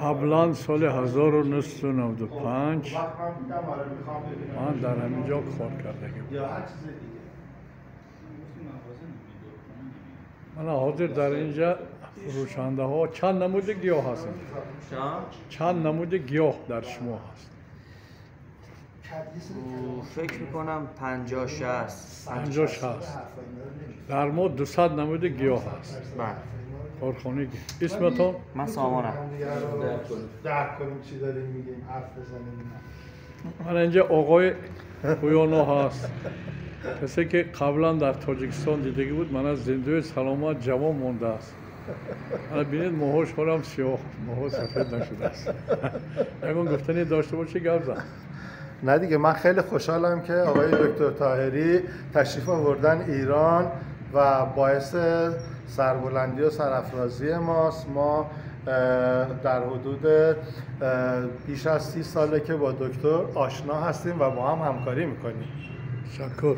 قبلا سال 1995 من در همینجا کار کردم. من حاضر در اینجا فروشنده ها چند نمود گیاه هستند؟ چند نمود گیاه در شما هست؟ فکر میکنم 50-60 در ما 200 نمود گیاه هست. بله. کارخانه اسمتون؟ من سامانم. درک کنیم چی داریم میگیم، حرف بزنیم. من اینجا آقای پویانو هست، کسی که قبلا در تاجیکستان دیدگی بود. من از زنده سلامت جوان مونده است. من بینید موهاش خورم سیاه، موها سفید نشده است. یکون گفتنی داشته باشی گفت زن. نه دیگه، من خیلی خوشحالم که آقای دکتر طاهری تشریف آوردن ایران و باعث سربلندی و سرافرازی ماست. ما در حدود بیش از 30 ساله که با دکتر آشنا هستیم و با هم همکاری میکنیم. شکر.